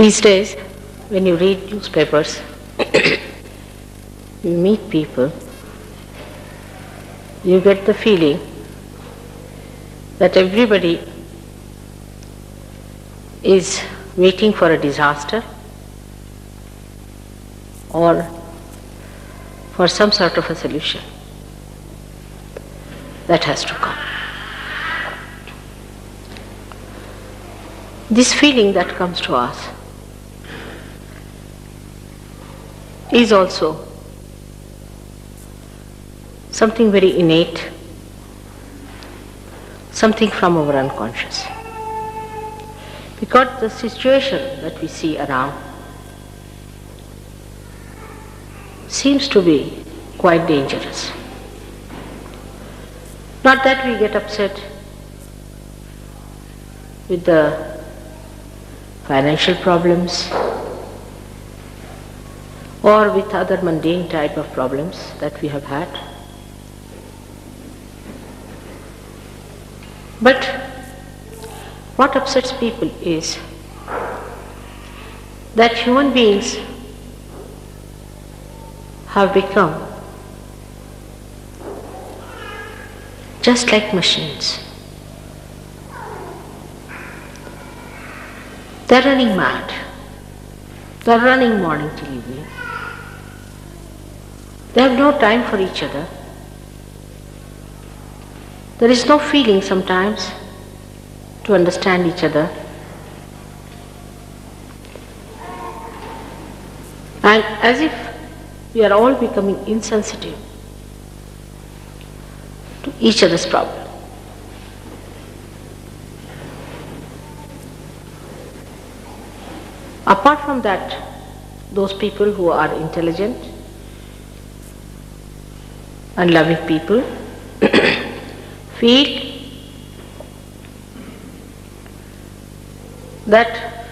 These days, when you read newspapers, you meet people, you get the feeling that everybody is waiting for a disaster or for some sort of a solution that has to come. This feeling that comes to us is also something very innate, something from our unconscious. Because the situation that we see around seems to be quite dangerous. Not that we get upset with the financial problems or with other mundane type of problems that we have had. But what upsets people is that human beings have become just like machines. They're running mad. They're running morning till evening. They have no time for each other. There is no feeling sometimes to understand each other. And as if we are all becoming insensitive to each other's problem. Apart from that, those people who are intelligent and loving people feel that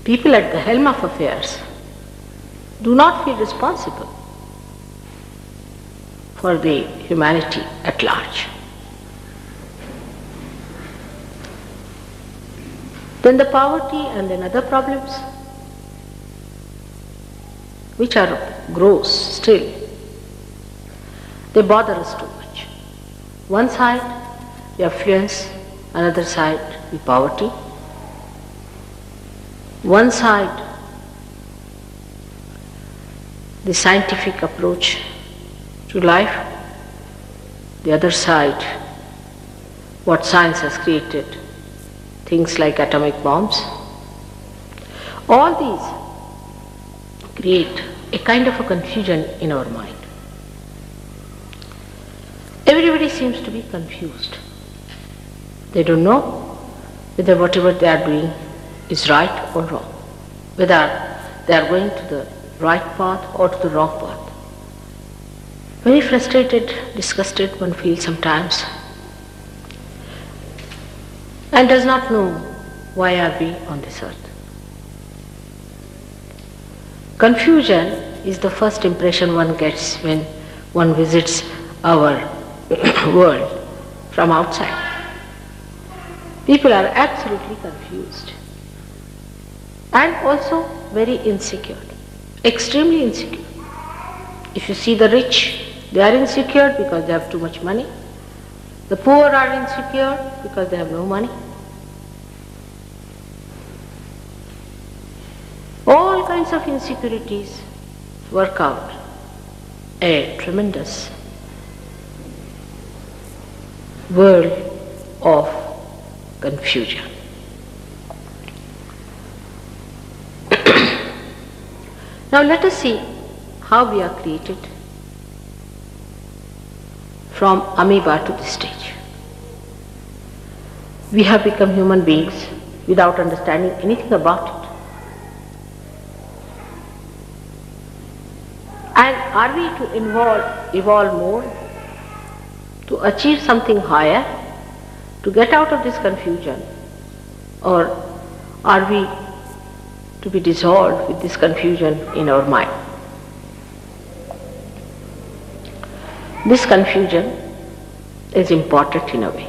people at the helm of affairs do not feel responsible for the humanity at large. Then the poverty and then other problems, which are gross still, they bother us too much. One side, the affluence, another side, the poverty. One side, the scientific approach to life, the other side, what science has created, things like atomic bombs. All these create a kind of a confusion in our mind. Everybody seems to be confused. They don't know whether whatever they are doing is right or wrong, whether they are going to the right path or to the wrong path. Very frustrated, disgusted one feels sometimes, and does not know why are we on this earth. Confusion is the first impression one gets when one visits our world from outside. People are absolutely confused and also very insecure, extremely insecure. If you see the rich, they are insecure because they have too much money. The poor are insecure because they have no money. All kinds of insecurities work out a tremendous world of confusion. Now let us see how we are created from amoeba to this stage. We have become human beings without understanding anything about it. And are we to evolve more, to achieve something higher, to get out of this confusion, or are we to be dissolved with this confusion in our mind? This confusion is important in a way.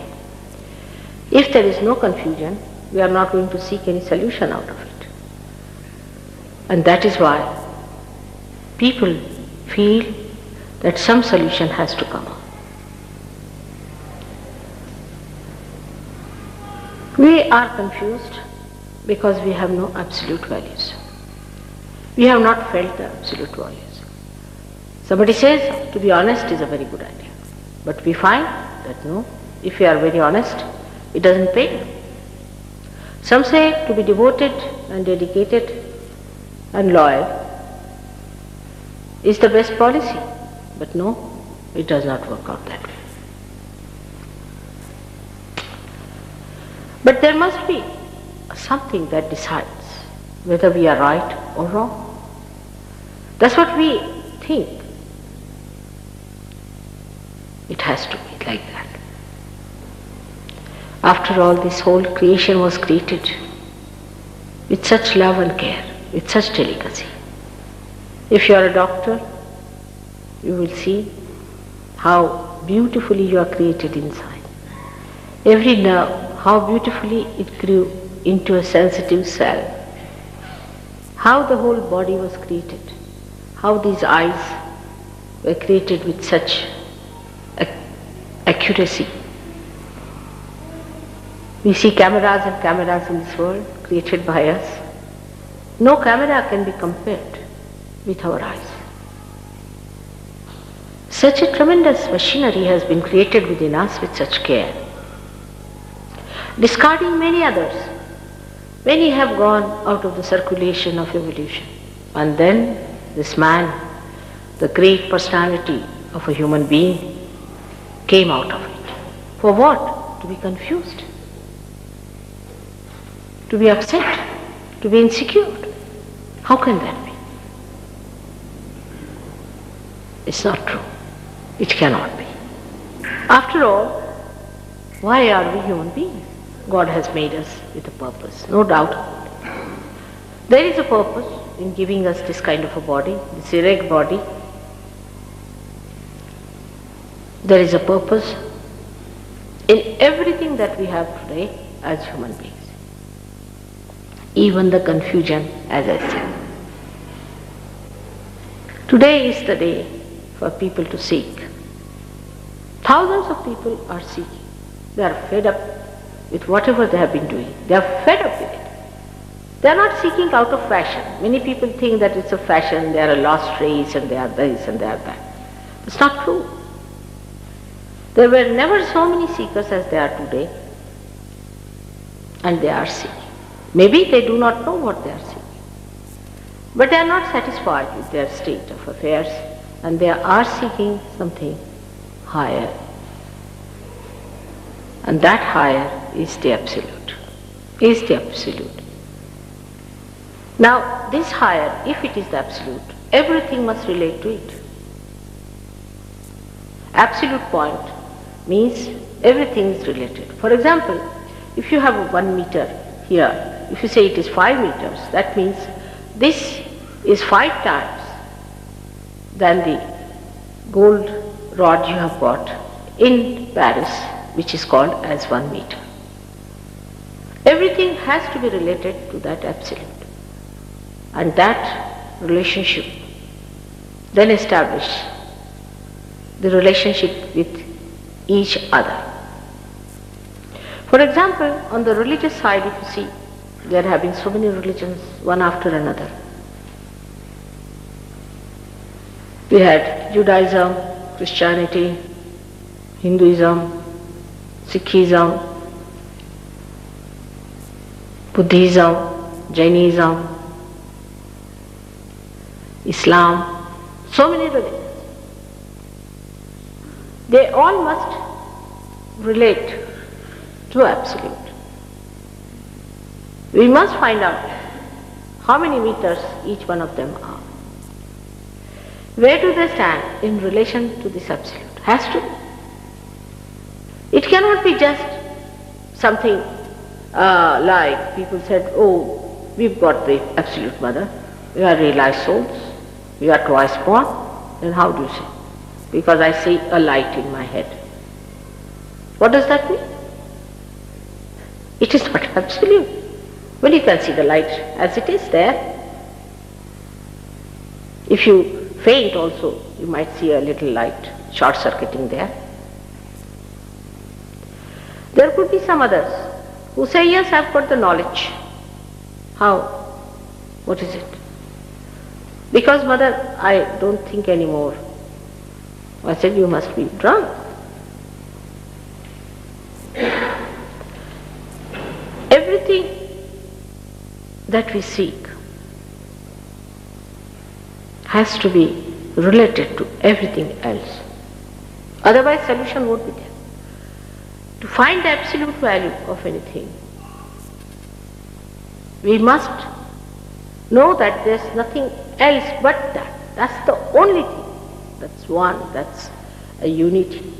If there is no confusion, we are not going to seek any solution out of it. And that is why people feel that some solution has to come up. We are confused because we have no absolute values. We have not felt the absolute values. Somebody says to be honest is a very good idea. But we find that no, if we are very honest, it doesn't pay. Some say to be devoted and dedicated and loyal is the best policy. But no, it does not work out that way. But there must be something that decides whether we are right or wrong. That's what we think. It has to be like that. After all, this whole creation was created with such love and care, with such delicacy. If you are a doctor, you will see how beautifully you are created inside. Every nerve, how beautifully it grew into a sensitive cell. How the whole body was created. How these eyes were created with such accuracy. We see cameras and cameras in this world created by us. No camera can be compared with our eyes. Such a tremendous machinery has been created within us with such care. Discarding many others, many have gone out of the circulation of evolution. And then this man, the great personality of a human being, came out of it. For what? To be confused, to be upset, to be insecure. How can that be? It's not true. It cannot be. After all, why are we human beings? God has made us with a purpose, no doubt. There is a purpose in giving us this kind of a body, this erect body. There is a purpose in everything that we have today as human beings. Even the confusion, as I said. Today is the day for people to seek. Thousands of people are seeking. They are fed up with whatever they have been doing. They are fed up with it. They are not seeking out of fashion. Many people think that it's a fashion, they are a lost race and they are this and they are that. It's not true. There were never so many seekers as there are today, and they are seeking. Maybe they do not know what they are seeking, but they are not satisfied with their state of affairs, and they are seeking something higher. And that higher is the absolute, is the absolute. Now, this higher, if it is the absolute, everything must relate to it. Absolute point means everything is related. For example, if you have a 1 meter here, if you say it is 5 meters, that means this is 5 times than the gold rod you have got in Paris, which is called as 1 meter. Everything has to be related to that absolute. And that relationship then establish the relationship with each other. For example, on the religious side, if you see, there have been so many religions, one after another. We had Judaism, Christianity, Hinduism, Sikhism, Buddhism, Jainism, Islam, so many religions. They all must relate to absolute. We must find out how many meters each one of them are. Where do they stand in relation to this absolute? Has to be. It cannot be just something like people said, oh, we've got the absolute mother, we are realized souls, we are twice born. Then how do you say? Because I see a light in my head. What does that mean? It is not absolute. Well, you can see the light as it is there. If you faint also, you might see a little light short-circuiting there. There could be some others who say, yes, I've got the knowledge. How? What is it? Because mother, I don't think anymore. I said, you must be drunk. Everything that we seek has to be related to everything else. Otherwise solution won't be there. To find the absolute value of anything, we must know that there's nothing else but that. That's the only thing. That's one, that's a unity.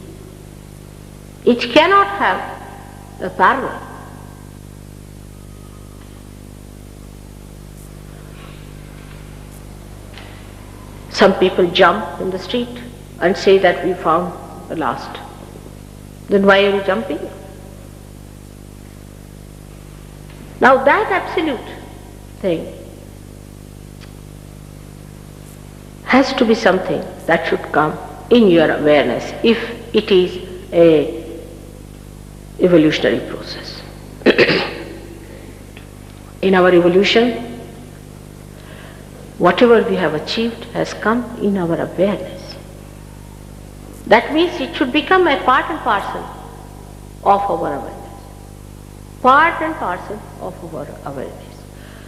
It cannot have a parallel. Some people jump in the street and say that we found the last. Then why are you jumping? Now that absolute thing has to be something that should come in your awareness if it is a evolutionary process. In our evolution, whatever we have achieved has come in our awareness. That means it should become a part and parcel of our awareness. Part and parcel of our awareness.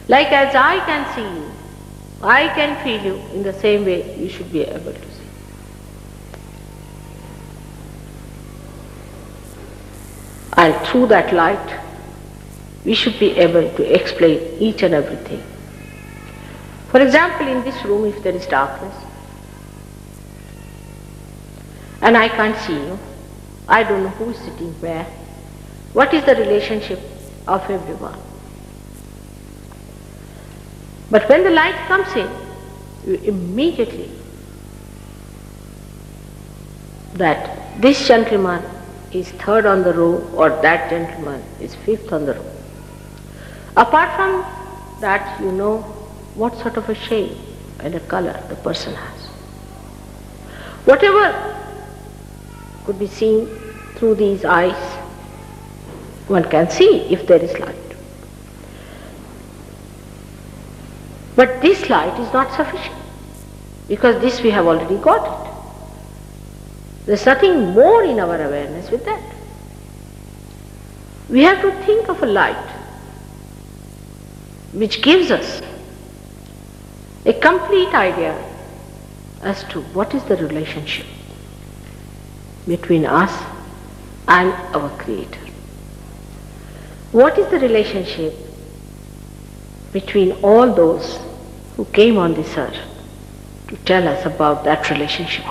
Like as I can see you, I can feel you, in the same way you should be able to see. And through that light, we should be able to explain each and everything. For example, in this room, if there is darkness, and I can't see you, I don't know who is sitting where, what is the relationship of everyone? But when the light comes in, you immediately that this gentleman is third on the row or that gentleman is fifth on the row. Apart from that, you know what sort of a shade and a color the person has. Whatever could be seen through these eyes, one can see if there is light. But this light is not sufficient, because this we have already got it. There's nothing more in our awareness with that. We have to think of a light which gives us a complete idea as to what is the relationship between us and our Creator. What is the relationship between all those who came on this earth to tell us about that relationship?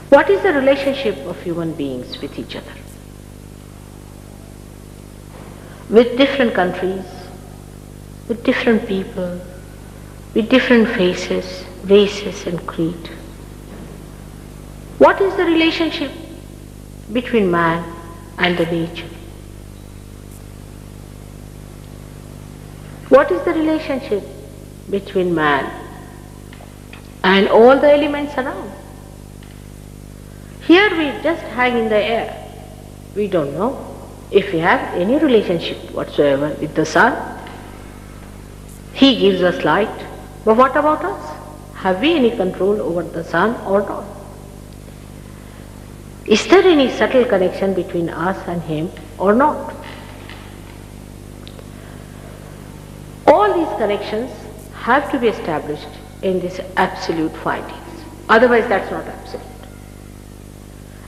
What is the relationship of human beings with each other? With different countries, with different people, with different faces, races and creed. What is the relationship between man and the nature? What is the relationship between man and all the elements around? Here we just hang in the air. We don't know if we have any relationship whatsoever with the sun. He gives us light, but what about us? Have we any control over the sun or not? Is there any subtle connection between us and him or not? All these connections have to be established in these absolute findings. Otherwise that's not absolute.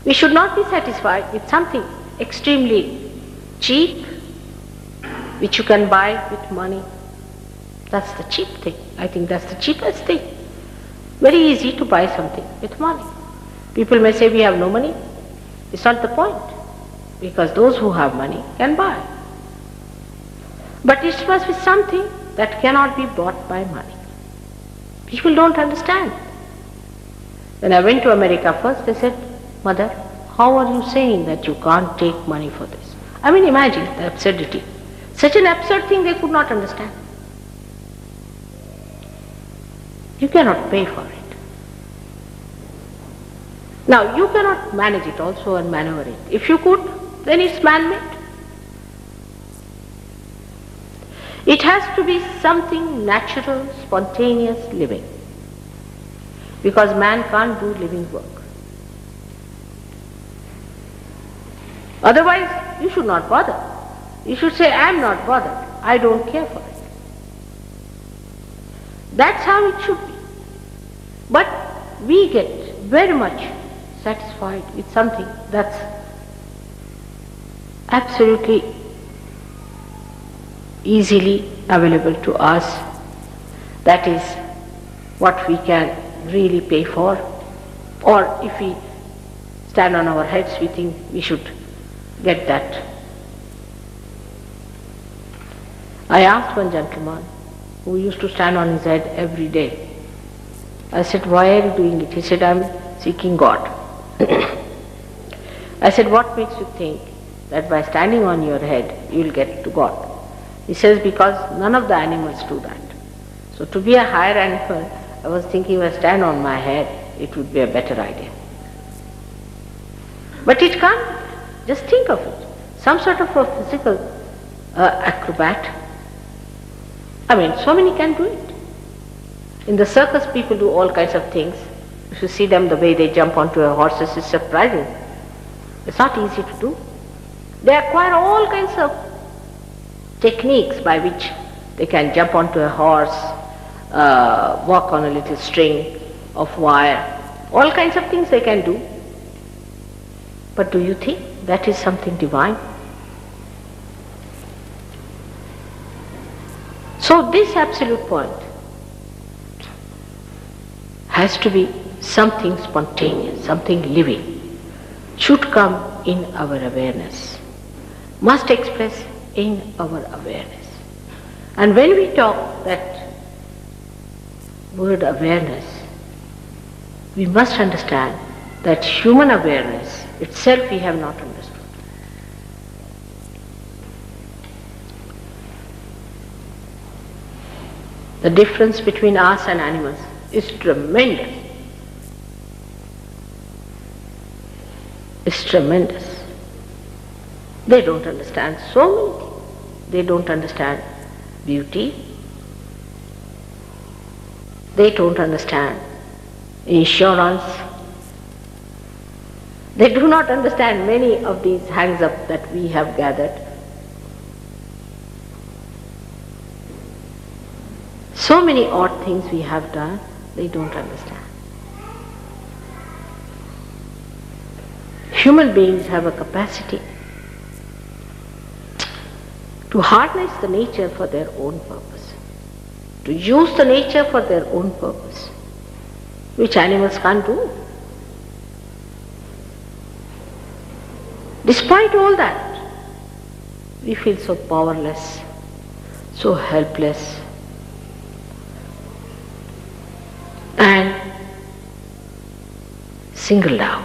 We should not be satisfied with something extremely cheap, which you can buy with money. That's the cheap thing. I think that's the cheapest thing. Very easy to buy something with money. People may say we have no money. It's not the point, because those who have money can buy. But it must be something that cannot be bought by money. People don't understand. When I went to America first, they said, "Mother, how are you saying that you can't take money for this?" I mean, imagine the absurdity. Such an absurd thing they could not understand. You cannot pay for it. Now, you cannot manage it also and maneuver it. If you could, then it's man-made. It has to be something natural, spontaneous, living. Because man can't do living work. Otherwise, you should not bother. You should say, I am not bothered. I don't care for it. That's how it should be. But we get very much satisfied with something that's absolutely easily available to us. That is what we can really pay for. Or if we stand on our heads, we think we should get that. I asked one gentleman who used to stand on his head every day. I said, why are you doing it? He said, I am seeking God. I said, what makes you think that by standing on your head you will get to God? He says, because none of the animals do that. So to be a higher animal, I was thinking if I stand on my head, it would be a better idea. But it can't. Just think of it. Some sort of a physical acrobat. I mean, so many can do it. In the circus, people do all kinds of things. If you see them, the way they jump onto a horses is surprising. It's not easy to do. They acquire all kinds of techniques by which they can jump onto a horse, walk on a little string of wire, all kinds of things they can do. But do you think that is something divine? So this absolute point has to be something spontaneous, something living, should come in our awareness, must express in our awareness. And when we talk that word awareness, we must understand that human awareness itself we have not understood. The difference between us and animals is tremendous. It's tremendous. They don't understand so many things. They don't understand beauty. They don't understand insurance. They do not understand many of these hangs-up that we have gathered. So many odd things we have done, they don't understand. Human beings have a capacity to harness the nature for their own purpose, to use the nature for their own purpose, which animals can't do. Despite all that, we feel so powerless, so helpless, and singled out.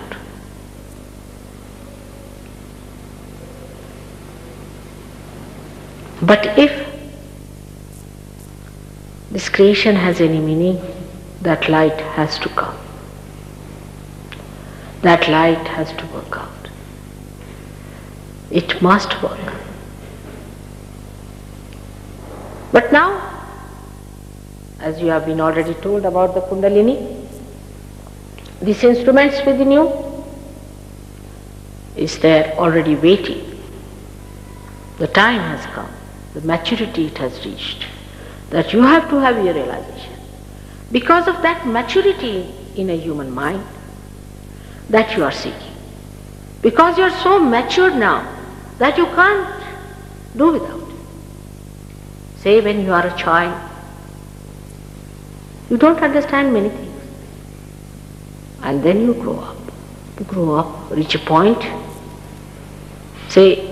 But if this creation has any meaning, that light has to come. That light has to work out. It must work. But now, as you have been already told about the Kundalini, these instruments within you is there already waiting. The time has come, the maturity it has reached, that you have to have your realization. Because of that maturity in a human mind that you are seeking. Because you are so matured now that you can't do without. Say when you are a child, you don't understand many things. And then you grow up. You grow up, reach a point, say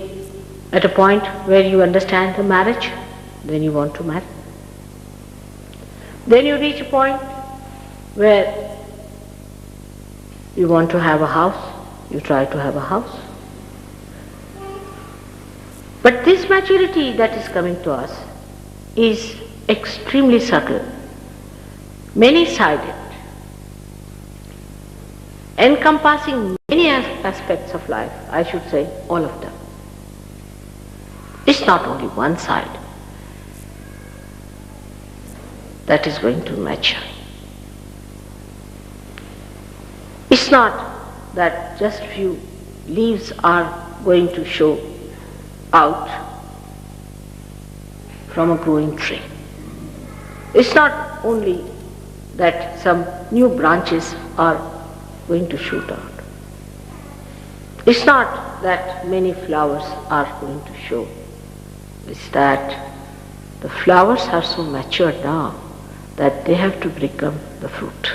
at a point where you understand the marriage, then you want to marry. Then you reach a point where you want to have a house, you try to have a house. But this maturity that is coming to us is extremely subtle, many-sided, encompassing many aspects of life, I should say all of them. It's not only one side that is going to mature. It's not that just few leaves are going to show out from a growing tree. It's not only that some new branches are going to shoot out. It's not that many flowers are going to show. It's that the flowers are so mature now that they have to become the fruit.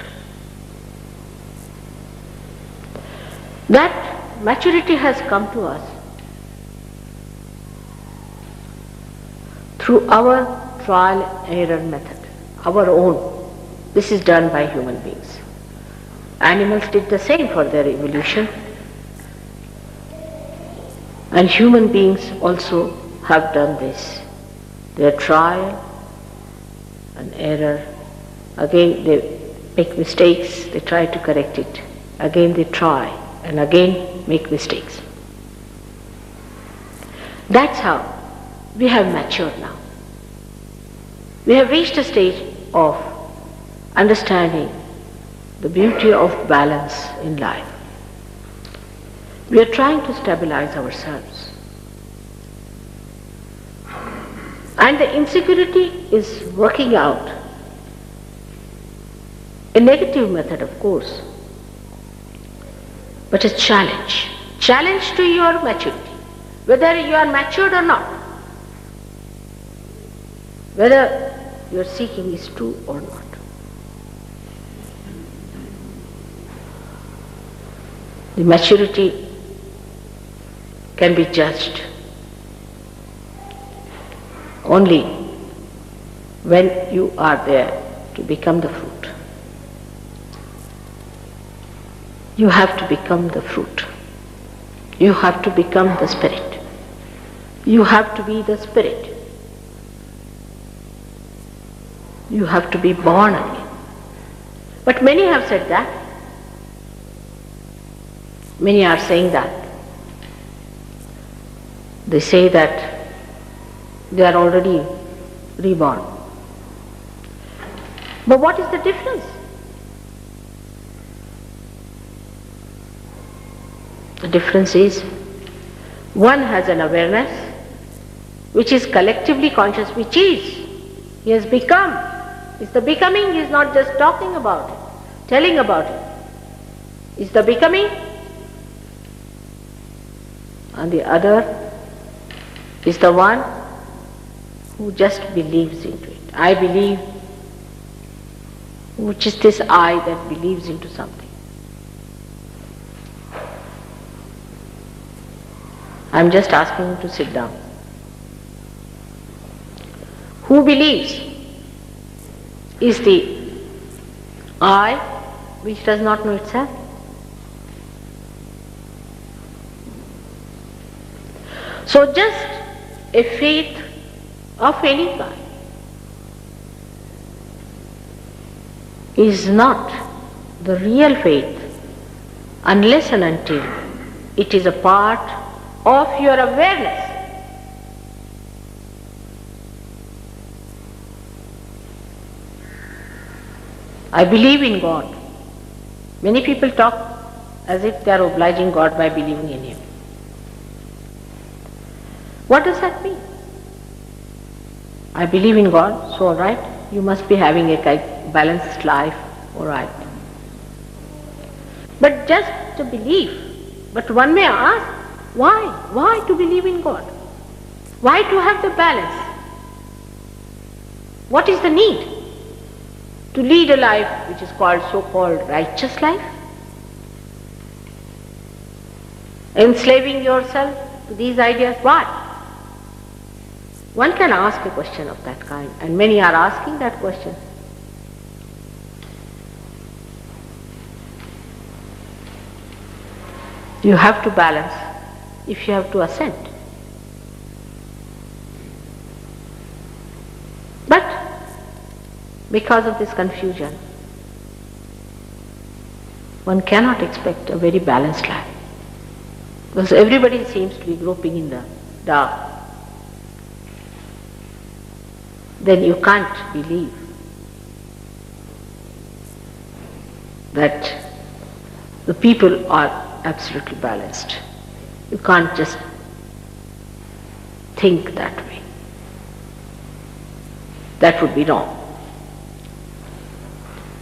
That maturity has come to us through our trial and error method, our own. This is done by human beings. Animals did the same for their evolution, and human beings also have done this. Their trial and error. Again they make mistakes, they try to correct it. Again they try and again make mistakes. That's how we have matured now. We have reached a stage of understanding the beauty of balance in life. We are trying to stabilize ourselves. And the insecurity is working out. A negative method, of course, but a challenge. Challenge to your maturity, whether you are matured or not, whether your seeking is true or not. The maturity can be judged only when you are there to become the fruit. You have to become the fruit. You have to become the spirit. You have to be the spirit. You have to be born again. But many have said that. Many are saying that. They say that they are already reborn. But what is the difference? The difference is one has an awareness which is collectively conscious, which is, he has become. It's the becoming, he is not just talking about it, telling about it. It's the becoming. And the other is the one who just believes into it. I believe, which is this I that believes into something. I'm just asking you to sit down. Who believes is the I which does not know itself. So just a faith of any kind is not the real faith unless and until it is a part of your awareness. I believe in God. Many people talk as if they are obliging God by believing in Him. What does that mean? I believe in God, so alright, you must be having a balanced life, alright. But just to believe, but one may ask, why? Why to believe in God? Why to have the balance? What is the need to lead a life which is called so-called righteous life? Enslaving yourself to these ideas, why? One can ask a question of that kind, and many are asking that question. You have to balance if you have to ascend. Because of this confusion, one cannot expect a very balanced life. Because everybody seems to be groping in the dark. Then you can't believe that the people are absolutely balanced. You can't just think that way. That would be wrong.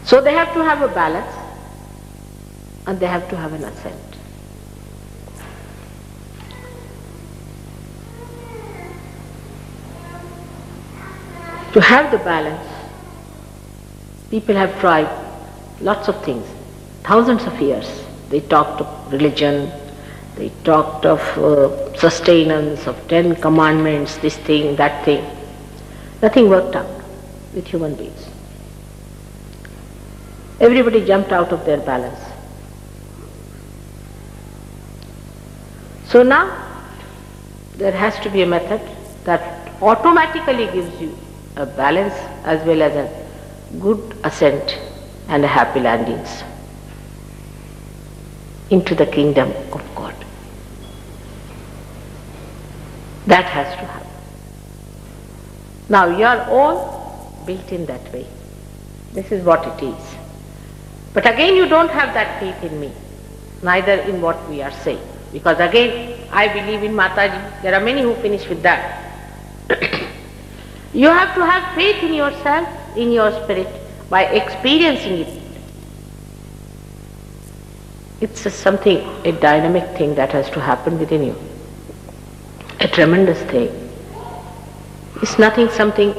So they have to have a balance and they have to have an assent. To have the balance, people have tried lots of things, thousands of years. They talked of religion, they talked of sustenance, of 10 commandments, this thing, that thing. Nothing worked out with human beings. Everybody jumped out of their balance. So now, there has to be a method that automatically gives you a balance as well as a good ascent and a happy landings into the kingdom of God. That has to happen. Now you are all built in that way. This is what it is. But again you don't have that faith in me, neither in what we are saying. Because again, I believe in Mataji. There are many who finish with that. You have to have faith in yourself, in your spirit, by experiencing it. It's a dynamic thing that has to happen within you. A tremendous thing. It's nothing something,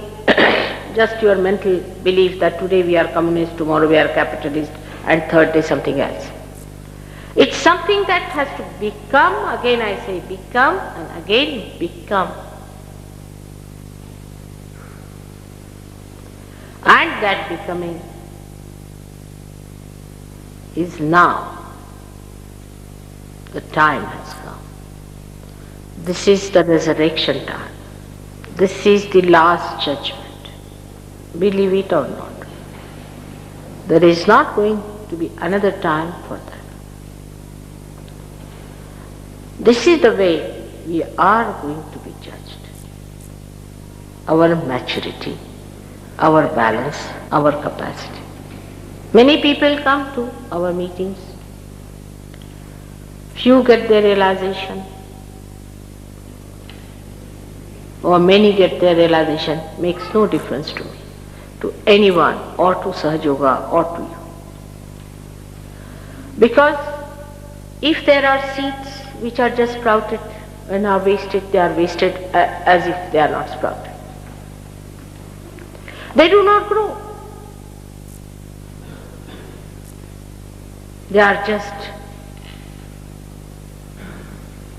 just your mental belief that today we are communist, tomorrow we are capitalist, and third day something else. It's something that has to become, again I say become, and again become. And that becoming is now. The time has come. This is the resurrection time. This is the last judgment. Believe it or not. There is not going to be another time for that. This is the way we are going to be judged. Our maturity, our balance, our capacity. Many people come to our meetings. Few get their realization, or many get their realization. Makes no difference to me, to anyone, or to Sahaja Yoga, or to you. Because if there are seeds which are just sprouted and are wasted, they are wasted as if they are not sprouted. They do not grow. They are just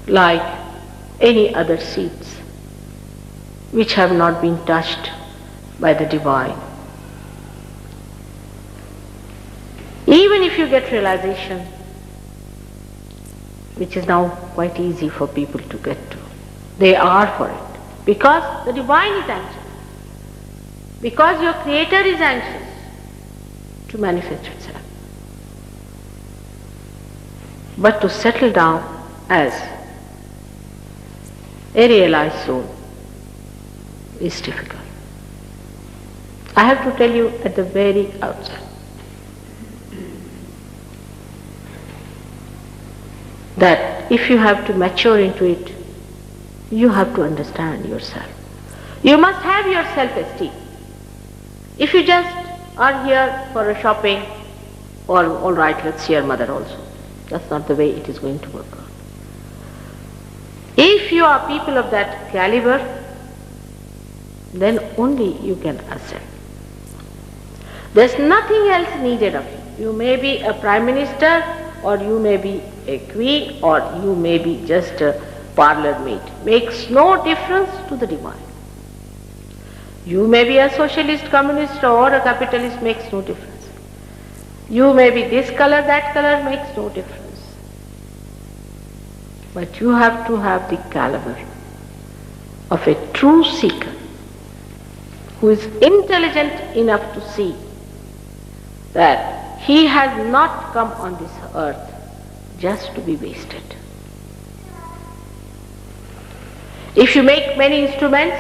like any other seeds which have not been touched by the divine. Even if you get realization, which is now quite easy for people to get to, they are for it. Because the divine is anxious. Because your creator is anxious to manifest itself. But to settle down as a realized soul is difficult. I have to tell you at the very outset that if you have to mature into it, you have to understand yourself. You must have your self-esteem. If you just are here for a shopping, or all right, let's see your mother also. That's not the way it is going to work out. If you are people of that caliber, then only you can ascend. There's nothing else needed of you. You may be a prime minister, or you may be a queen, or you may be just a parlor maid. Makes no difference to the divine. You may be a socialist, communist, or a capitalist, makes no difference. You may be this color, that color, makes no difference. But you have to have the caliber of a true seeker who is intelligent enough to see that he has not come on this earth just to be wasted. If you make many instruments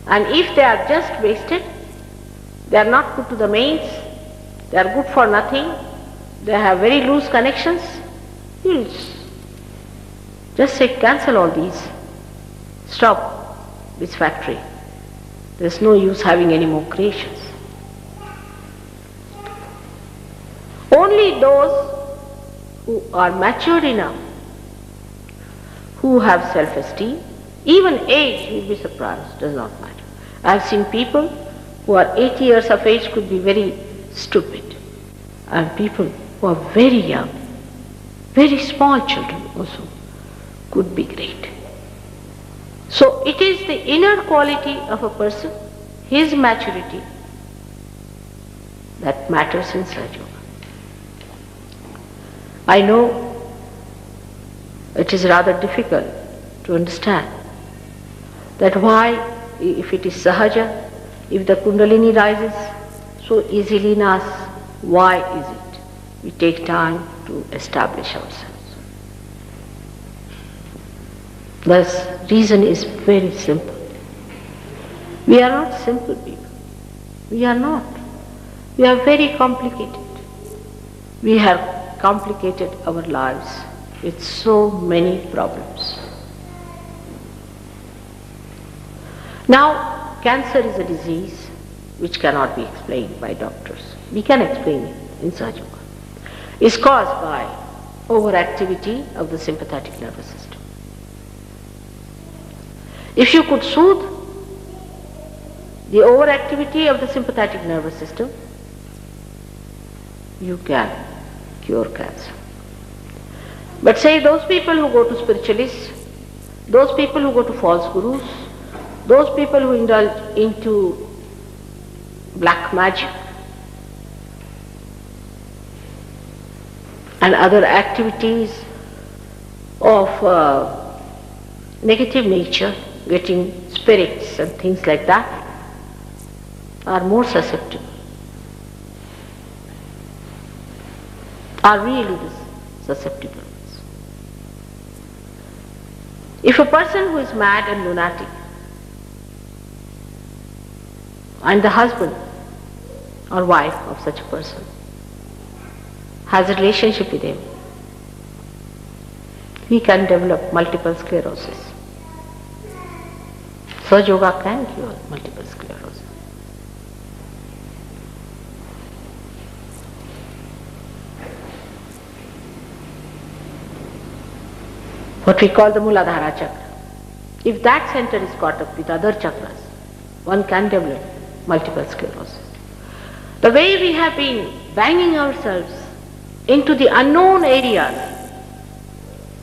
and if they are just wasted, they are not put to the mains, they are good for nothing, they have very loose connections, you'll just say cancel all these, stop this factory. There's no use having any more creations. Only those who are matured enough, who have self-esteem, even age, you'll be surprised, does not matter. I've seen people who are 80 years of age could be very stupid, and people who are very young, very small children also, could be great. So it is the inner quality of a person, his maturity, that matters in Sahaja Yoga. I know it is rather difficult to understand that why, if it is Sahaja, if the Kundalini rises so easily in us, why is it we take time to establish ourselves? The reason is very simple. We are not simple people. We are not. We are very complicated. We have complicated our lives with so many problems. Now, cancer is a disease which cannot be explained by doctors. We can explain it in Sahaja Yoga. It's caused by overactivity of the sympathetic nervous system. If you could soothe the overactivity of the sympathetic nervous system, you can cure cancer. But say those people who go to spiritualists, those people who go to false gurus, those people who indulge into black magic and other activities of negative nature, getting spirits and things like that, are more susceptible, are really susceptible. If a person who is mad and lunatic and the husband or wife of such a person has a relationship with him, he can develop multiple sclerosis. Sahaja Yoga can cure multiple sclerosis. What we call the Muladhara chakra. If that center is caught up with other chakras, one can develop multiple sclerosis. The way we have been banging ourselves into the unknown areas,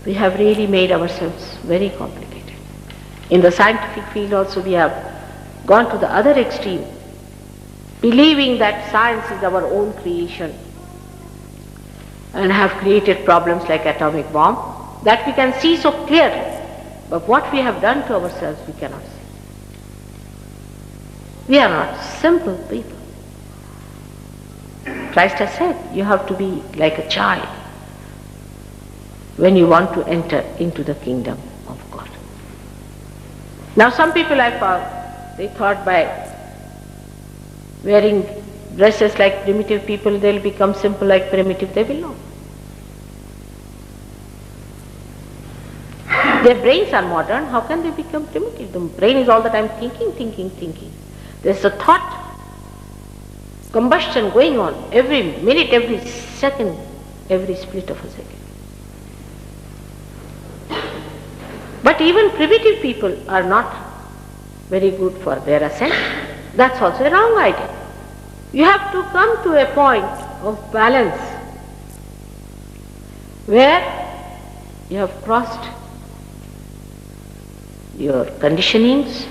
we have really made ourselves very complicated. In the scientific field also we have gone to the other extreme, believing that science is our own creation and have created problems like atomic bomb that we can see so clearly, but what we have done to ourselves we cannot see. We are not simple people. Christ has said you have to be like a child when you want to enter into the kingdom of God. Now some people I found, they thought by wearing dresses like primitive people they'll become simple like primitive. They will not. Their brains are modern, how can they become primitive? The brain is all the time thinking. There's a thought combustion going on every minute, every second, every split of a second. But even primitive people are not very good for their ascent. That's also a wrong idea. You have to come to a point of balance where you have crossed your conditionings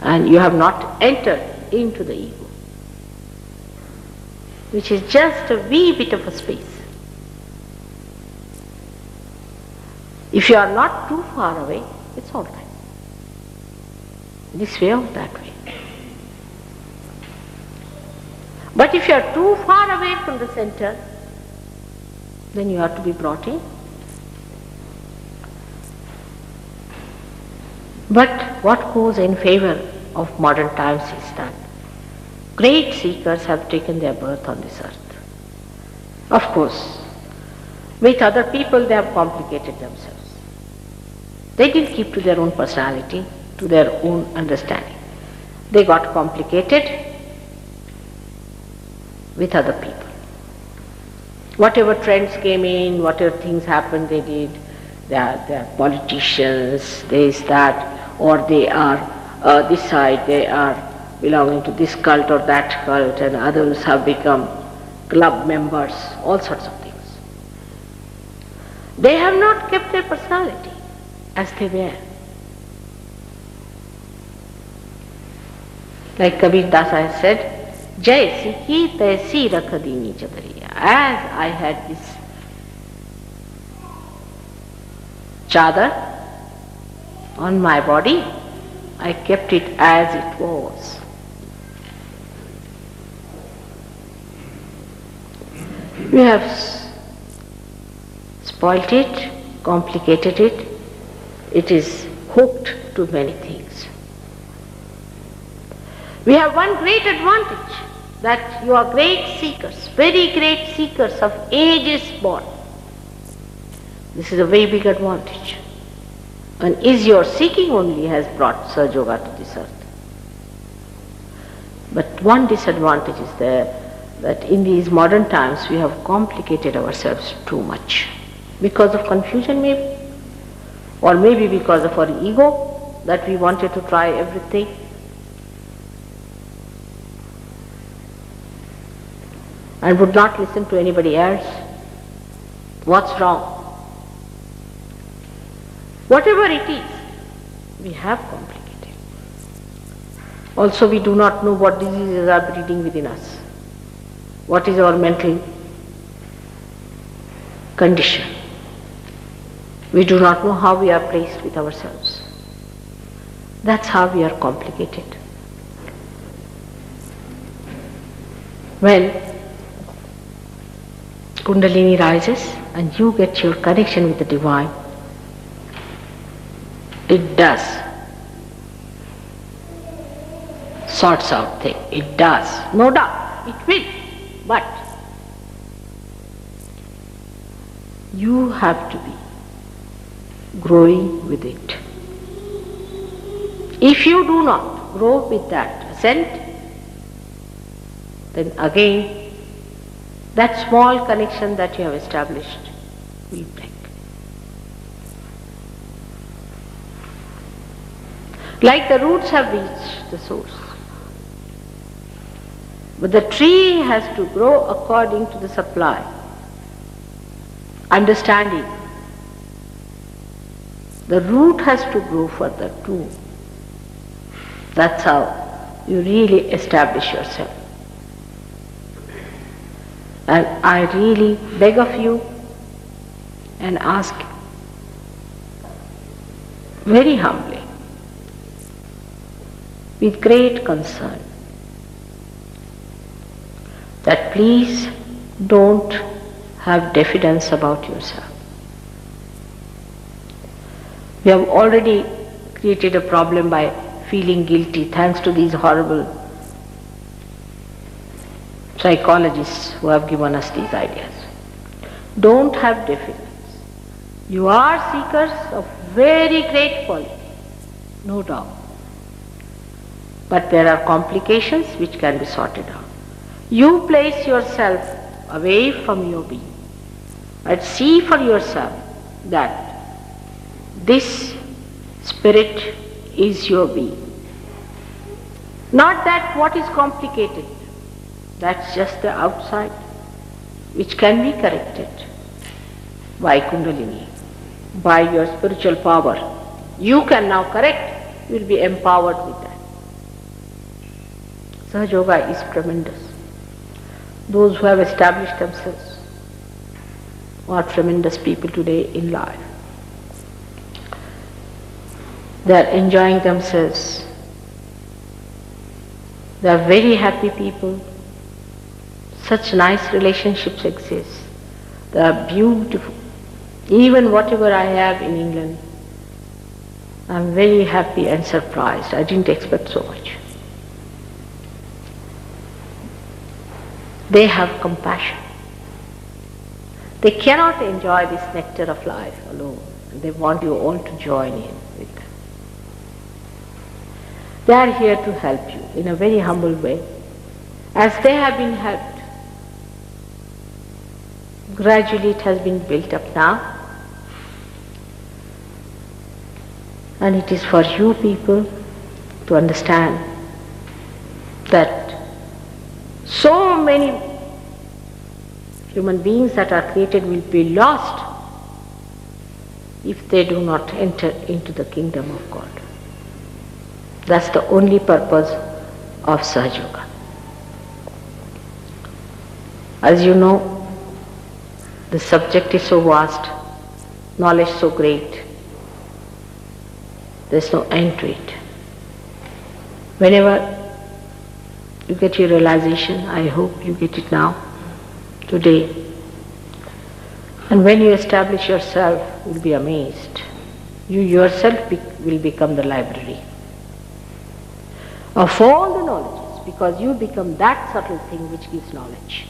and you have not entered into the ego, which is just a wee bit of a space. If you are not too far away, it's all right. this way or that way. But if you are too far away from the center, then you have to be brought in. But what goes in favor of modern times is that great seekers have taken their birth on this earth. Of course, with other people they have complicated themselves. They didn't keep to their own personality, to their own understanding. They got complicated with other people. Whatever trends came in, whatever things happened, they did. They are politicians, this, that, or they are this side, they are belonging to this cult or that cult, and others have become club members, all sorts of things. They have not kept their personality as they were. Like Kabir Dasa has said, Jaisi ki taisi rakh dini chadariya. As I had this chadar on my body, I kept it as it was. We have spoilt it, complicated it, it is hooked to many things. We have one great advantage, that you are great seekers, very great seekers of ages born. This is a very big advantage. And is your seeking only has brought Sahaja Yoga to this earth. But one disadvantage is there, that in these modern times we have complicated ourselves too much. Because of confusion maybe, or maybe because of our ego, that we wanted to try everything. And would not listen to anybody else. What's wrong? Whatever it is, we have complicated. Also, we do not know what diseases are breeding within us. What is our mental condition? We do not know how we are placed with ourselves. That's how we are complicated. When Kundalini rises and you get your connection with the Divine, it does sorts out things. It does, no doubt, it will. But you have to be growing with it. If you do not grow with that ascent, then again that small connection that you have established will break. Like the roots have reached the source. But the tree has to grow according to the supply. Understanding. The root has to grow further too. That's how you really establish yourself. And I really beg of you and ask very humbly, with great concern, that please don't have diffidence about yourself. We have already created a problem by feeling guilty thanks to these horrible psychologists who have given us these ideas. Don't have diffidence. You are seekers of very great quality, no doubt. But there are complications which can be sorted out. You place yourself away from your being and see for yourself that this spirit is your being. Not that what is complicated, that's just the outside, which can be corrected by Kundalini, by your spiritual power. You can now correct, you will be empowered with that. Sahaja Yoga is tremendous. Those who have established themselves are tremendous people today in life. They are enjoying themselves They are very happy people. Such nice relationships exist. They are beautiful. Even whatever I have in England, I'm very happy and surprised. I didn't expect so much. They have compassion. They cannot enjoy this nectar of life alone. They want you all to join in with them. They are here to help you in a very humble way. As they have been helped, gradually it has been built up now. And it is for you people to understand that so many human beings that are created will be lost if they do not enter into the kingdom of God. That's the only purpose of Sahaja Yoga. As you know, the subject is so vast, knowledge so great, there's no end to it. Whenever you get your realization, I hope you get it now, today, and when you establish yourself, you'll be amazed. You yourself will become the library of all the knowledges, because you become that subtle thing which gives knowledge.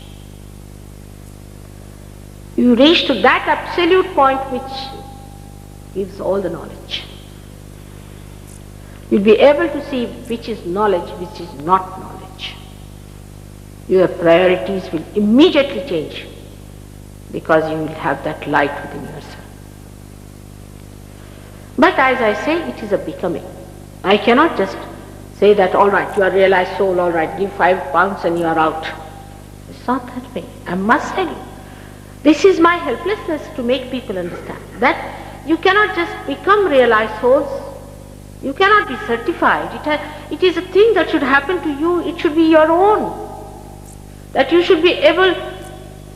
You reach to that absolute point which gives all the knowledge. You'll be able to see which is knowledge, which is not knowledge. Your priorities will immediately change because you will have that light within yourself. But as I say, it is a becoming. I cannot just say that, all right, you are realized soul, all right, give 5 pounds and you are out. It's not that way. I must tell you. This is my helplessness to make people understand that you cannot just become realized souls. You cannot be certified. It is a thing that should happen to you. It should be your own. That you should be able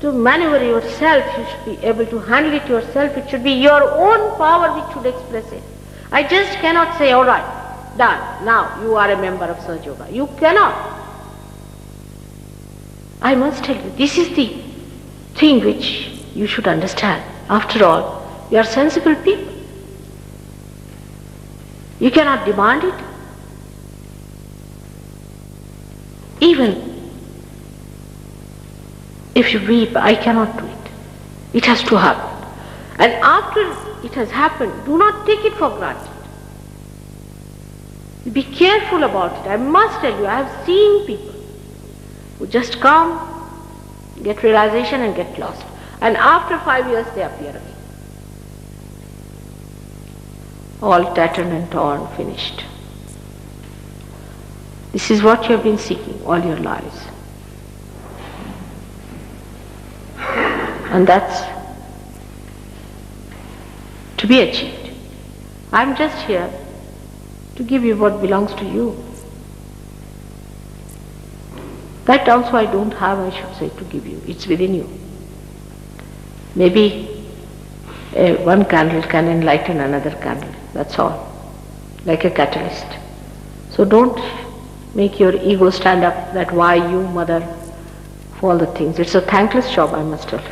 to maneuver yourself. You should be able to handle it yourself. It should be your own power which should express it. I just cannot say, all right, done. Now you are a member of Sahaja Yoga. You cannot. I must tell you, this is the thing which you should understand. After all, you are sensible people. You cannot demand it. Even if you weep, I cannot do it. It has to happen. And after it has happened, do not take it for granted. Be careful about it. I must tell you, I have seen people who just come, get realization and get lost. And after 5 years they appear again. All tattered and torn, finished. This is what you have been seeking all your lives. And that's to be achieved. I'm just here to give you what belongs to you. That also I don't have, I should say, to give you. It's within you. Maybe one candle can enlighten another candle. That's all. Like a catalyst. So don't make your ego stand up that why you, mother, for all the things. It's a thankless job, I must tell you.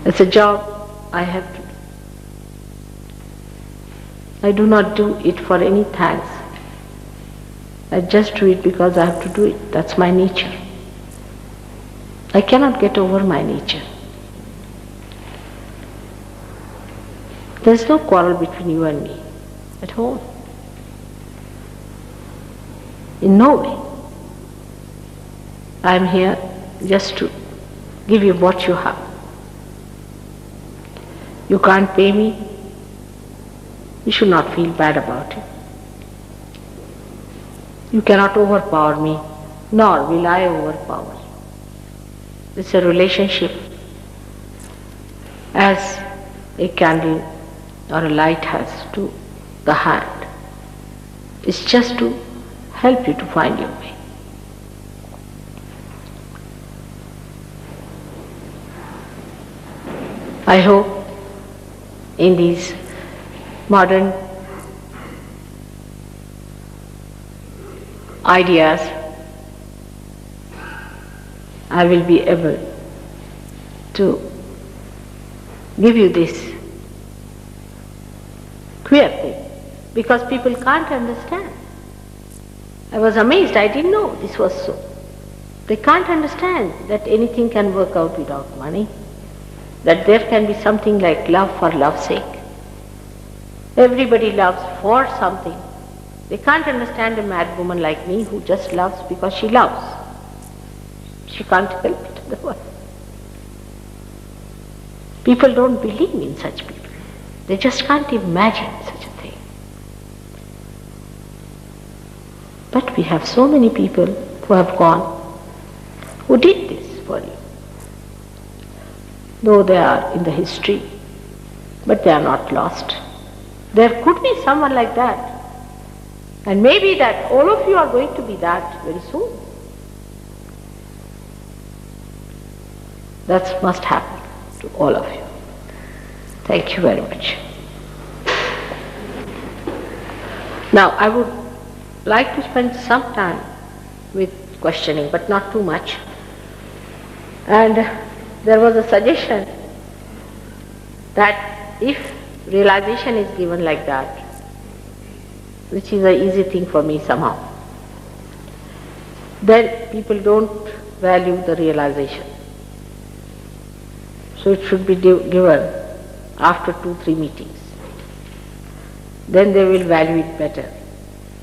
It's a job I have to do. I do not do it for any thanks. I just do it because I have to do it. That's my nature. I cannot get over my nature. There's no quarrel between you and me at all. In no way. I'm here just to give you what you have. You can't pay me. You should not feel bad about it. You cannot overpower me, nor will I overpower. It's a relationship as a candle or a light has to the hand. It's just to help you to find your way. I hope in these modern ideas, I will be able to give you this queer thing, because people can't understand. I was amazed, I didn't know this was so. They can't understand that anything can work out without money, that there can be something like love for love's sake. Everybody loves for something. They can't understand a mad woman like me who just loves because she loves. She can't help it otherwise. People don't believe in such people. They just can't imagine such a thing. But we have so many people who have gone, who did this for you. Though they are in the history, but they are not lost. There could be someone like that. And maybe that all of you are going to be that very soon. That must happen to all of you. Thank you very much. Now I would like to spend some time with questioning, but not too much. And there was a suggestion that if realization is given like that, which is an easy thing for me somehow, then people don't value the realization. So it should be given after 2-3 meetings. Then they will value it better.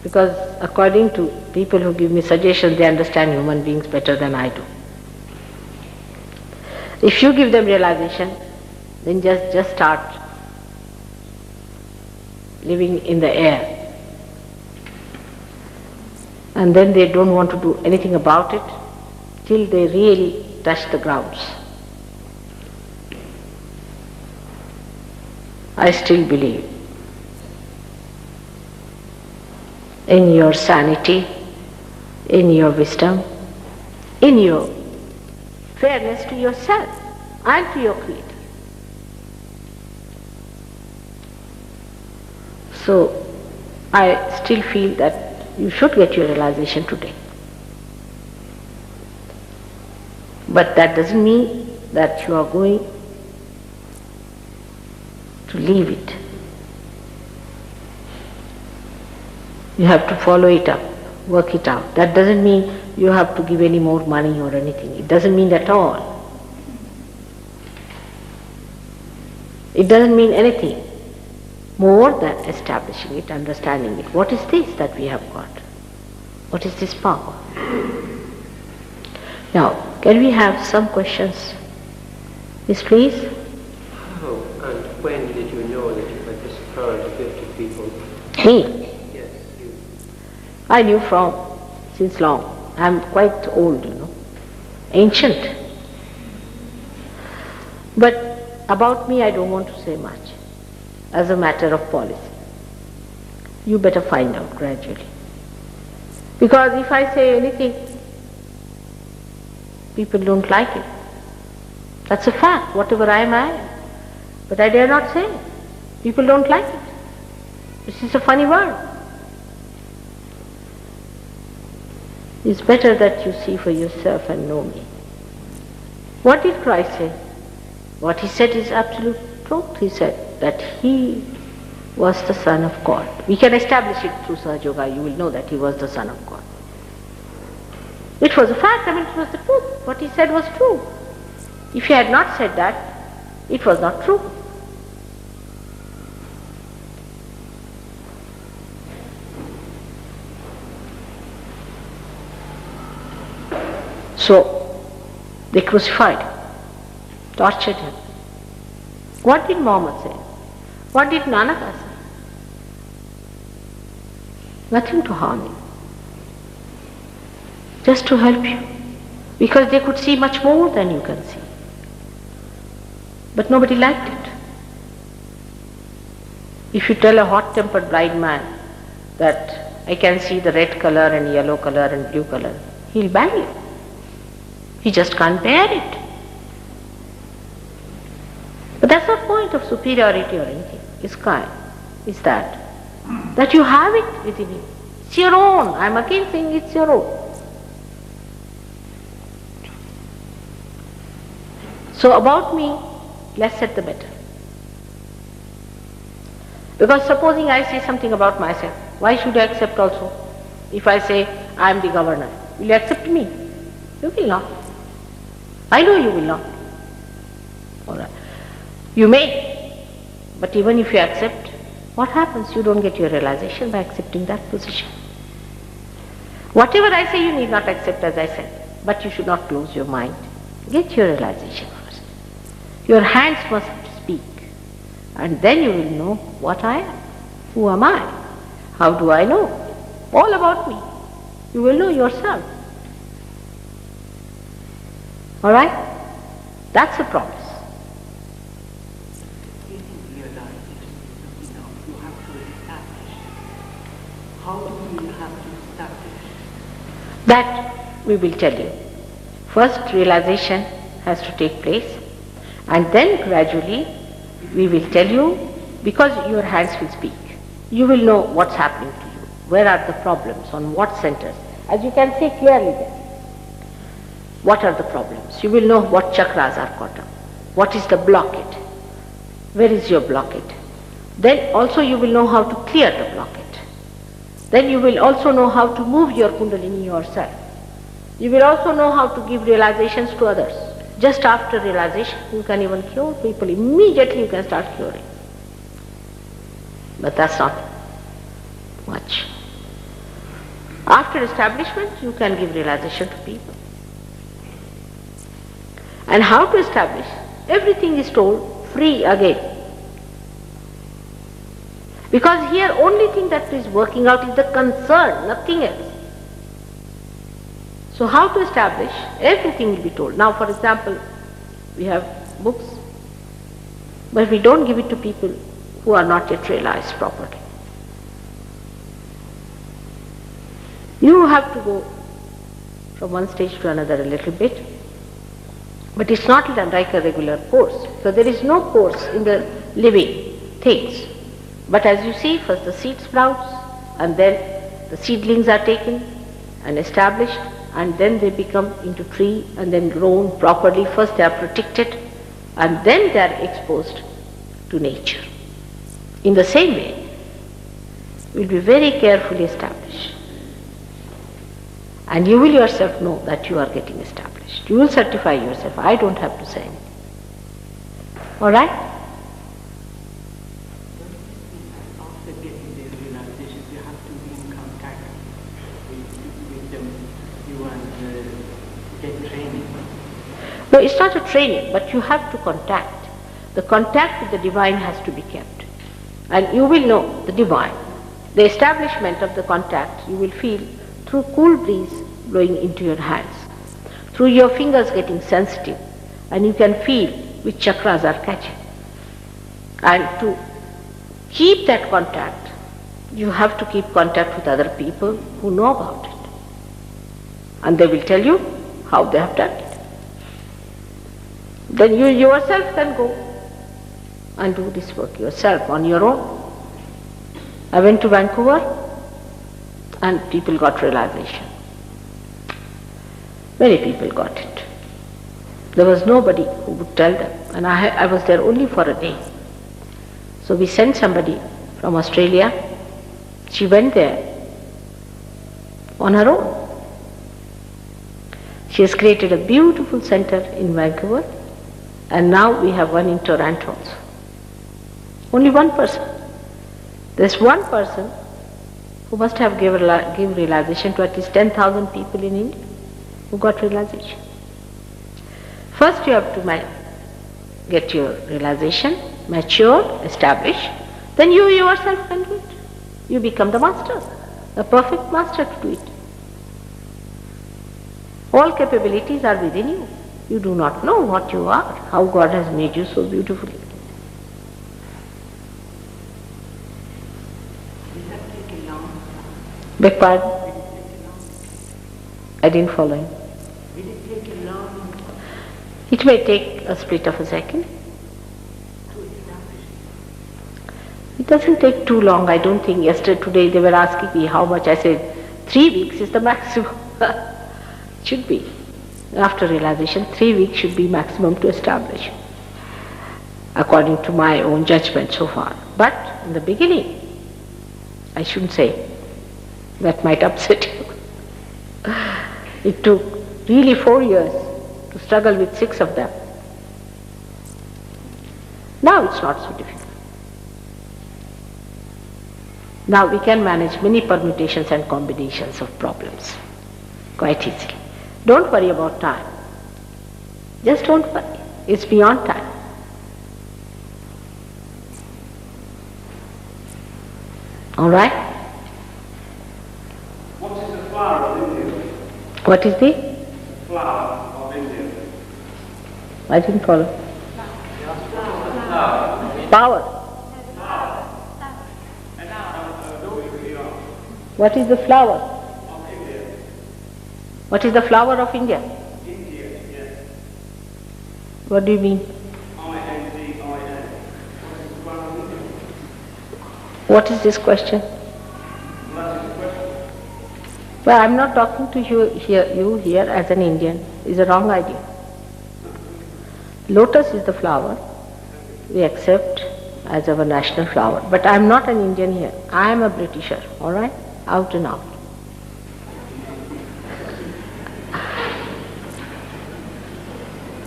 Because according to people who give me suggestions, they understand human beings better than I do. If you give them realization, then just start living in the air. And then they don't want to do anything about it till they really touch the grounds. I still believe in your sanity, in your wisdom, in your fairness to yourself and to your Creator. So I still feel that you should get your realization today. But that doesn't mean that you are going to leave it. You have to follow it up, work it out. That doesn't mean you have to give any more money or anything. It doesn't mean at all. It doesn't mean anything more than establishing it, understanding it. What is this that we have got? What is this power? Now, can we have some questions? Yes, please. How and when did you know that you had this power to give to people? Me? Yes, you. I knew since long. I am quite old, ancient. But about me I don't want to say much as a matter of policy. You better find out gradually. Because if I say anything, people don't like it. That's a fact. Whatever I am. But I dare not say it. People don't like it. This is a funny word. It's better that you see for yourself and know me. What did Christ say? What he said is absolute truth. He said that he was the Son of God. We can establish it through Sahaja Yoga. You will know that he was the Son of God. It was a fact. It was the truth. What he said was true. If he had not said that, it was not true. So, they crucified him, tortured him. What did Muhammad say? What did Nanaka say? Nothing to harm you. Just to help you. Because they could see much more than you can see. But nobody liked it. If you tell a hot-tempered blind man that I can see the red color and yellow color and blue color, he'll bang you. He just can't bear it. But that's not point of superiority or anything. It's kind. It's that you have it within you. It's your own. I'm again saying it's your own. So about me, less said the better. Because supposing I say something about myself, why should I accept also? If I say I am the governor, will you accept me? You will not. I know you will not. All right. You may, but even if you accept, what happens? You don't get your realization by accepting that position. Whatever I say, you need not accept, as I said, but you should not close your mind. Get your realization first. Your hands must speak, and then you will know what I am. Who am I? How do I know? All about me. You will know yourself. All right? That's a promise. How do you have to establish? That we will tell you. First, realization has to take place, and then gradually we will tell you, because your hands will speak. You will know what's happening to you. Where are the problems? On what centers? As you can see clearly there. What are the problems? You will know what chakras are caught up. What is the blockade? Where is your blockade? Then also you will know how to clear the blockade. Then you will also know how to move your kundalini yourself. You will also know how to give realizations to others. Just after realization, you can even cure people. Immediately you can start curing. But that's not much. After establishment, you can give realization to people. And how to establish? Everything is told free again. Because here only thing that is working out is the concern, nothing else. So how to establish? Everything will be told. Now for example, we have books, but we don't give it to people who are not yet realized properly. You have to go from one stage to another a little bit, but it's not like a regular course. So there is no course in the living things. But as you see, first the seed sprouts, and then the seedlings are taken and established, and then they become into tree and then grown properly. First they are protected, and then they are exposed to nature. In the same way, will be very carefully established. And you will yourself know that you are getting established. You will certify yourself. I don't have to say anything. All right? After getting the realizations, you have to be in contact with them, you and get training. No, it's not a training, but you have to contact. The contact with the divine has to be kept. And you will know the divine. The establishment of the contact you will feel through cool breeze blowing into your hands, through your fingers getting sensitive, and you can feel which chakras are catching. And to keep that contact, you have to keep contact with other people who know about it. And they will tell you how they have done it. Then you yourself can go and do this work yourself on your own. I went to Vancouver and people got realization. Many people got it. There was nobody who would tell them, and I was there only for a day. So we sent somebody from Australia. She went there on her own. She has created a beautiful center in Vancouver, and now we have one in Toronto also. Only one person. There's one person who must have given realization to at least 10,000 people in India who got realization. First you have to get your realization, mature, established, then you yourself can do it. You become the master, the perfect master to do it. All capabilities are within you. You do not know what you are, how God has made you so beautifully. Beg pardon? I didn't follow him. Will it take a long It may take a split of a second. to establish? It doesn't take too long. I don't think today they were asking me how much. I said 3 weeks is the maximum. Should be. After realization, 3 weeks should be maximum to establish, according to my own judgment so far. But in the beginning, I shouldn't say, that might upset you. It took really 4 years to struggle with 6 of them. Now it's not so difficult. Now we can manage many permutations and combinations of problems quite easily. Don't worry about time. Just don't worry. It's beyond time. All right? What is the flower of India? What is the? Flower of India. I didn't follow. Power. What is the flower? Of India. What is the flower of India? India, yes. What do you mean? I-N-D-I-A. What What is the flower of India? is this question? That is the question. Well, I'm not talking to you here as an Indian. It's a wrong idea. Lotus is the flower we accept as our national flower. But I'm not an Indian here. I am a Britisher, all right? Out and out.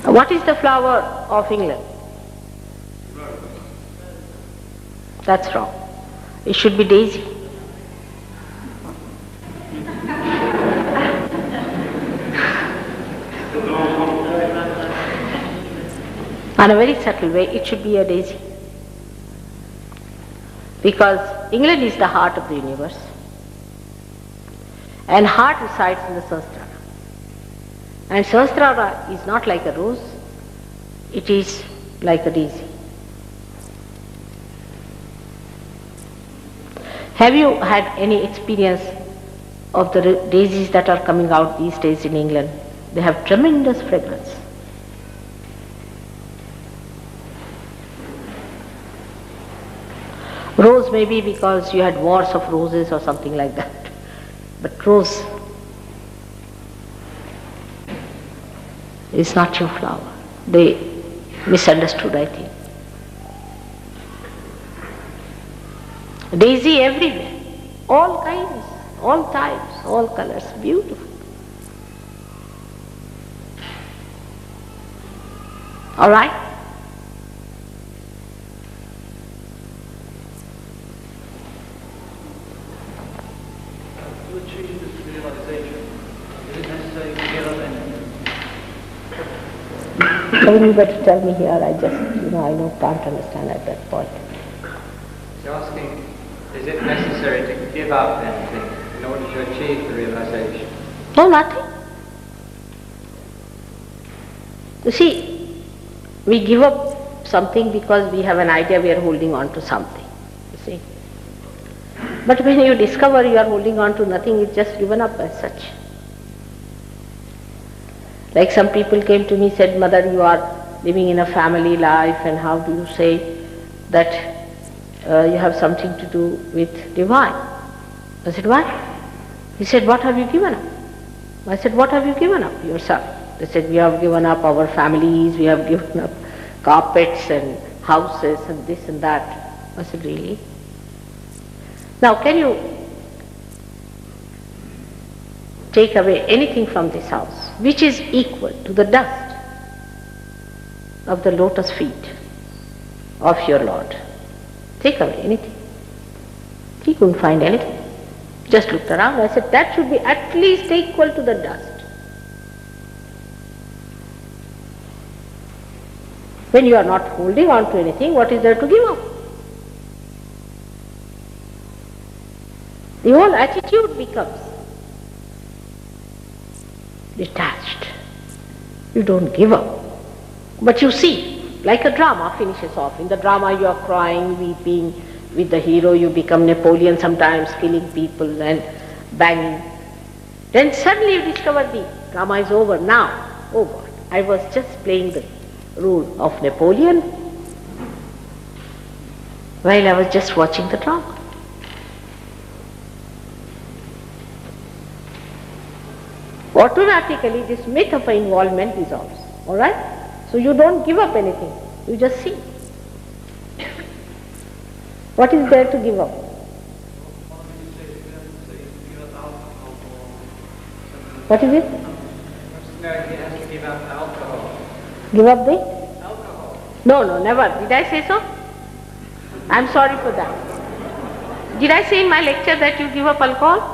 What is the flower of England? That's wrong. It should be daisy. In a very subtle way, it should be a daisy. Because England is the heart of the universe. And heart resides in the Sahasrara. And Sahasrara is not like a rose, it is like a daisy. Have you had any experience of the daisies that are coming out these days in England? They have tremendous fragrance. Rose may be because you had wars of roses or something like that. But rose is not your flower. They misunderstood, I think. Daisy everywhere, all kinds, all types, all colors, beautiful. All right? To achieve this realization, is it necessary to get up anything? You better tell me here, I can't understand at that point. He's asking, is it necessary to give up anything in order to achieve the realization? No, nothing. You see, we give up something because we have an idea we are holding on to something. You see. But when you discover you are holding on to nothing, it's just given up as such. Like some people came to me, said, Mother, you are living in a family life, and how do you say that you have something to do with divine? I said, why? He said, what have you given up? I said, what have you given up? Yourself. They said, we have given up our families, we have given up carpets and houses and this and that. I said, really? Now, can you take away anything from this house which is equal to the dust of the lotus feet of your Lord? Take away anything. He couldn't find anything. Just looked around. I said, that should be at least equal to the dust. When you are not holding on to anything, what is there to give up? The whole attitude becomes detached. You don't give up. But you see, like a drama finishes off. In the drama you are crying, weeping. With the hero you become Napoleon sometimes, killing people and banging. Then suddenly you discover the drama is over. Now, oh God, I was just playing the role of Napoleon. while I was just watching the drama. Automatically this myth of involvement dissolves. Alright? So you don't give up anything, you just see. What is there to give up? What is it? No, he has to give up alcohol. Give up the? Alcohol. No, never. Did I say so? I'm sorry for that. Did I say in my lecture that you give up alcohol?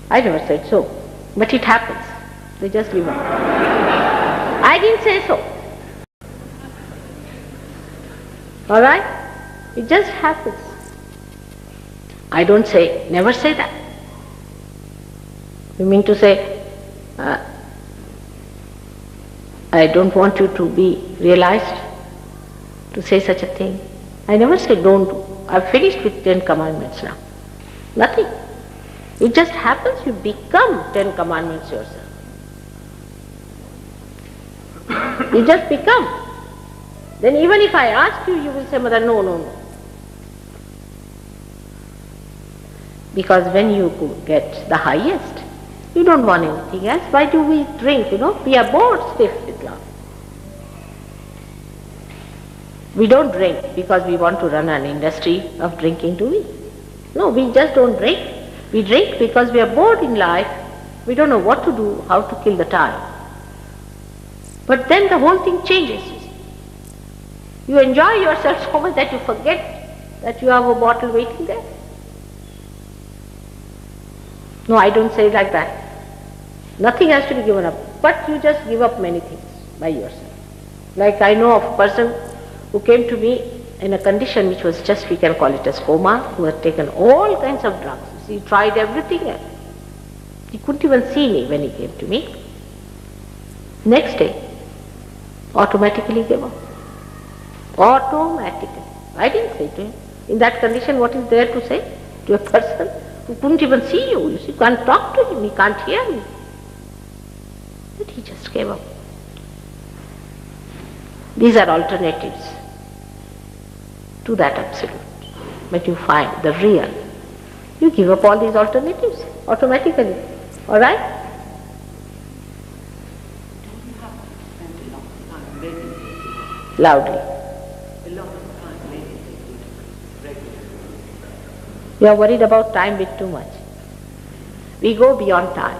I never said so. But it happens. They just give up. I didn't say so. Alright? It just happens. I don't say, never say that. You mean to say, I don't want you to be realized, to say such a thing. I never say don't do. I've finished with 10 commandments now. Nothing. It just happens you become 10 commandments yourself. You just become. Then even if I ask you, you will say, Mother, no. Because when you get the highest, you don't want anything else. Why do we drink, We are bored stiff with love. We don't drink because we want to run an industry of drinking, do we? No, we just don't drink. We drink because we are bored in life. We don't know what to do, how to kill the time. But then the whole thing changes. You enjoy yourself so much that you forget that you have a bottle waiting there. No, I don't say it like that. Nothing has to be given up, but you just give up many things by yourself. Like I know of a person who came to me in a condition which was just, we can call it as coma, who had taken all kinds of drugs. He tried everything else. He couldn't even see me when he came to me. Next day, automatically gave up. Automatically. I didn't say to him. In that condition, what is there to say to a person who couldn't even see you? You see, you can't talk to him, he can't hear me. But he just gave up. These are alternatives to that absolute. But you find the real. You give up all these alternatives automatically. Alright? Don't you have to spend a lot of time meditating? Loudly. A lot of time meditating regularly. You are worried about time bit too much. We go beyond time.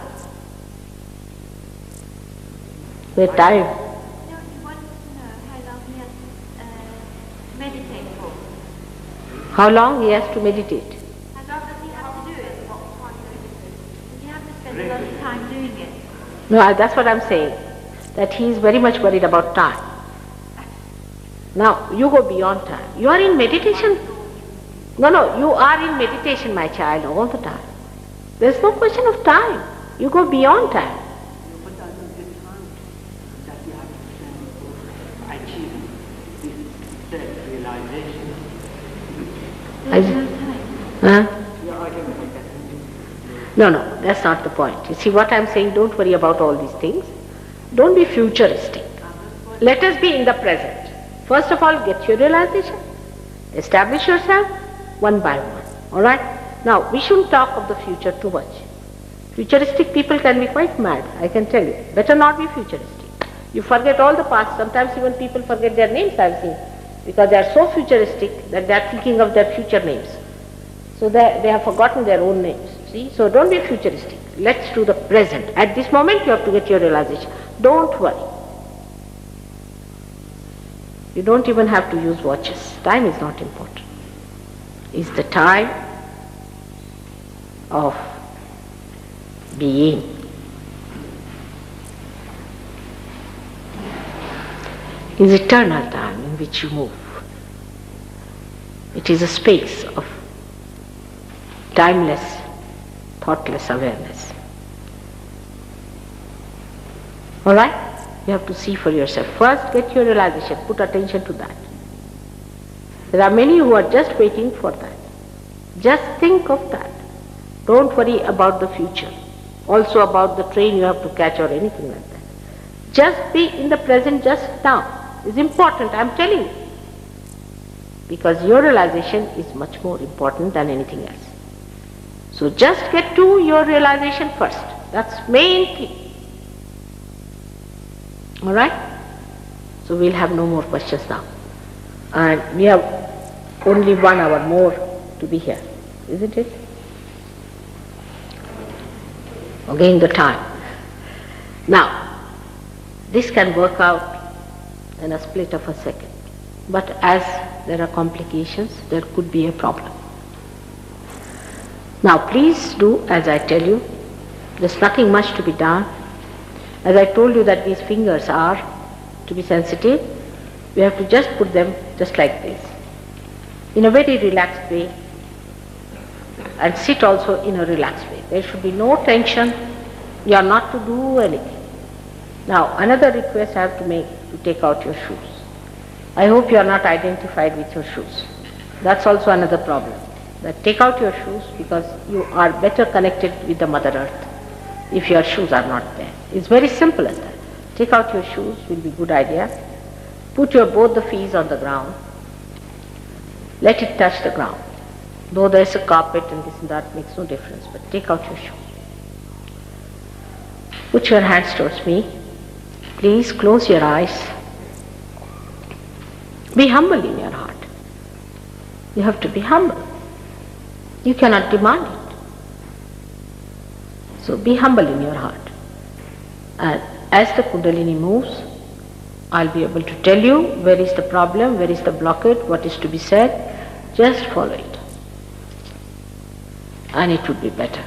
Where time. No, he wants to know how long he has to meditate for. How long he has to meditate? How long does he have to do it? What time does he have to spend a lot of time doing it? No, that's what I'm saying. That he is very much worried about time. Now, you go beyond time. You are in meditation. No, you are in meditation, my child, all the time. There's no question of time. You go beyond time. But that is the time that you have to spend for achieving this self-realization. There's no time. Huh? Yeah, I don't know that. No, that's not the point. You see what I'm saying, don't worry about all these things. Don't be futuristic. Let us be in the present. First of all, get your realization. Establish yourself one by one. Alright? Now, we shouldn't talk of the future too much. Futuristic people can be quite mad, I can tell you. Better not be futuristic. You forget all the past. Sometimes even people forget their names, I've seen. Because they are so futuristic that they are thinking of their future names. So they have forgotten their own names. See? So don't be futuristic. Let's do the present. At this moment you have to get your realization. Don't worry. You don't even have to use watches. Time is not important. It's the time of being. Is eternal time in which you move. It is a space of timeless, thoughtless awareness. Alright? You have to see for yourself. First, get your realization. Put attention to that. There are many who are just waiting for that. Just think of that. Don't worry about the future. Also about the train you have to catch or anything like that. Just be in the present just now. is important, I am telling you. Because your realization is much more important than anything else. So just get to your realization first. That's main thing. Alright? So we'll have no more questions now. And we have only 1 hour more to be here, isn't it? Again the time. Now, this can work out in a split of a second. But as there are complications, there could be a problem. Now please do as I tell you. There's nothing much to be done. As I told you that these fingers are to be sensitive, we have to just put them just like this, in a very relaxed way, and sit also in a relaxed way. There should be no tension. You are not to do anything. Now another request I have to make, to take out your shoes. I hope you are not identified with your shoes. That's also another problem. That take out your shoes, because you are better connected with the Mother Earth if your shoes are not there. It's very simple as that. Take out your shoes will be a good idea. Put your both the feet on the ground. Let it touch the ground. Though there is a carpet and this and that, makes no difference, but take out your shoes. Put your hands towards me. Please close your eyes. Be humble in your heart. You have to be humble. You cannot demand it. So be humble in your heart. And as the Kundalini moves, I'll be able to tell you where is the problem, where is the blockade, what is to be said. Just follow it. And it would be better.